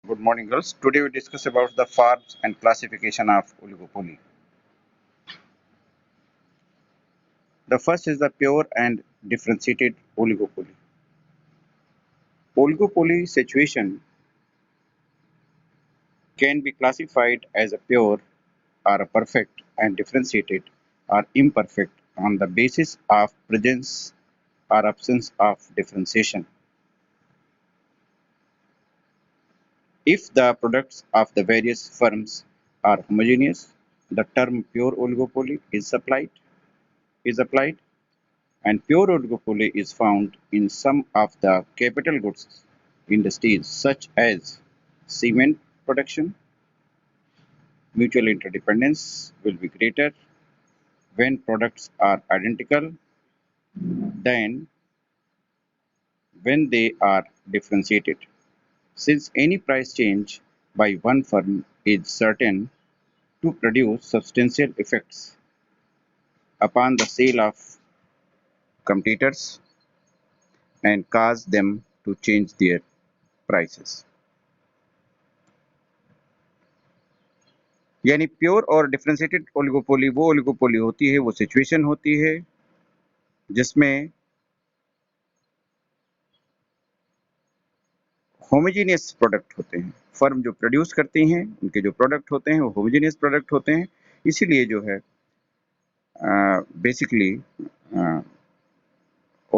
Good morning, girls. Today we discuss about the forms and classification of oligopoly. The first is the pure and differentiated oligopoly. Oligopoly situation can be classified as a pure or a perfect and differentiated or imperfect on the basis of presence or absence of differentiation. If the products of the various firms are homogeneous, the term pure oligopoly is applied and pure oligopoly is found in some of the capital goods industries such as cement production. Mutual interdependence will be greater when products are identical than when they are differentiated. Since any price change by one firm is certain to produce substantial effects upon the sale of competitors and cause them to change their prices. यानी pure और differentiated oligopoly वो oligopoly होती है, वो situation होती है जिसमें homogeneous product होते हैं। फर्म जो प्रोड्यूस करती हैं उनके जो प्रोडक्ट होते हैं वो होमोजेनियस प्रोडक्ट होते हैं, इसीलिए जो है बेसिकली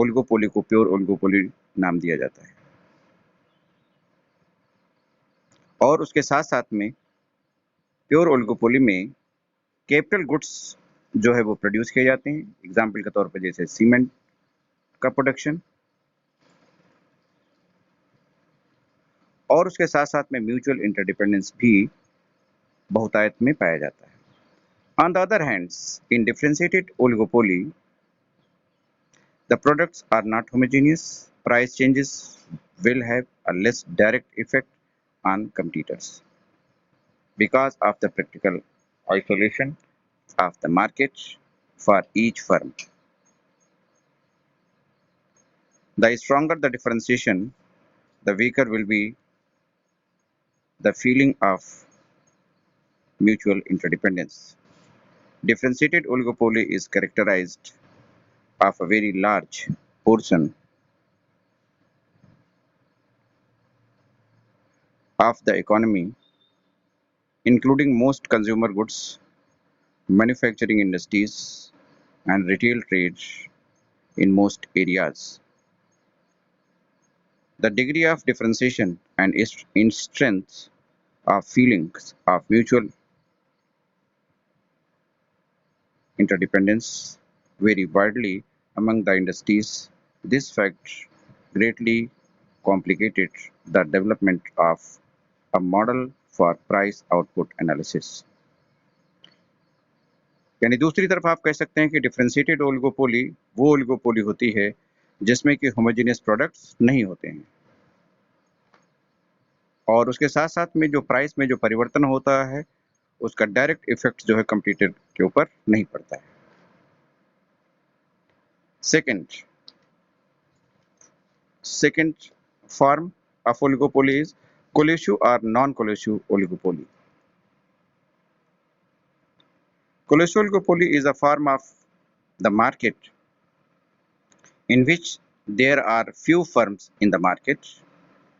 ओलिगोपोली को प्योर ओलिगोपोली नाम दिया जाता है। और उसके साथ साथ में प्योर ओलिगोपोली में कैपिटल गुड्स जो है वो प्रोड्यूस किए जाते हैं। एग्जाम्पल के तौर पर जैसे सीमेंट का प्रोडक्शन, और उसके साथ साथ में म्यूचुअल इंटरडिपेंडेंस भी बहुतायत में पाया जाता है। On the other hand, in differentiated oligopoly, the products are not homogeneous. Price changes will have a less direct effect on competitors because of the practical isolation of the market for each firm. The stronger the differentiation, the weaker will be the feeling of mutual interdependence. Differentiated oligopoly is characterized of a very large portion of the economy, including most consumer goods, manufacturing industries, and retail trade in most areas. The degree of differentiation and in strength of feelings of mutual interdependence vary widely among the industries. This fact greatly complicated the development of a model for price output analysis. यानी दूसरी तरफ आप कह सकते हैं कि differentiated oligopoly वो oligopoly होती है जिसमें कि होमोजेनियस प्रोडक्ट्स नहीं होते हैं, और उसके साथ साथ में जो प्राइस में जो परिवर्तन होता है उसका डायरेक्ट इफेक्ट जो है कंपटीटर के ऊपर नहीं पड़ता है। Second form of oligopoly is collusive और non collusive oligopoly. Coalition oligopoly is a form of the market in which there are few firms in the market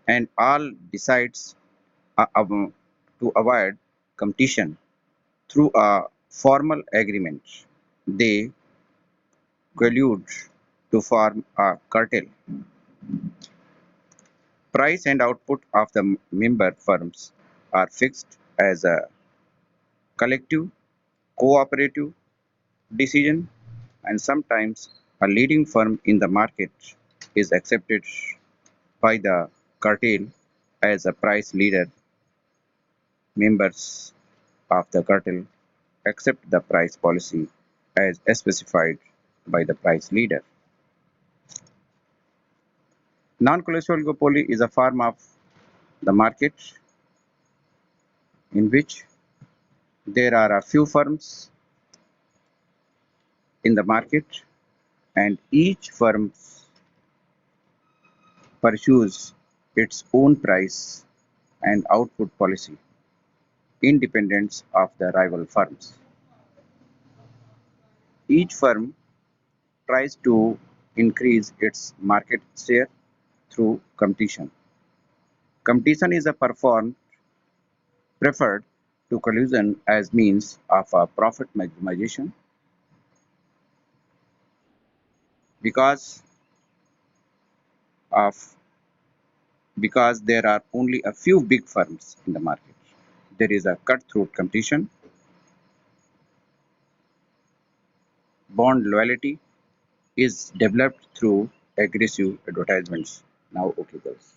and all decides to avoid competition through a formal agreement. They collude to form a cartel. Price and output of the member firms are fixed as a collective cooperative decision, and sometimes a leading firm in the market is accepted by the cartel as a price leader. Members of the cartel accept the price policy as specified by the price leader. Non-coalition oligopoly is a form of the market in which there are a few firms in the market and each firm pursues its own price and output policy, independence of the rival firms. Each firm tries to increase its market share through competition. Competition is a preferred to collusion as means of profit maximization because of because there are only a few big firms in the market. There is a cutthroat competition, bond loyalty is developed through aggressive advertisements. Now, okay, girls.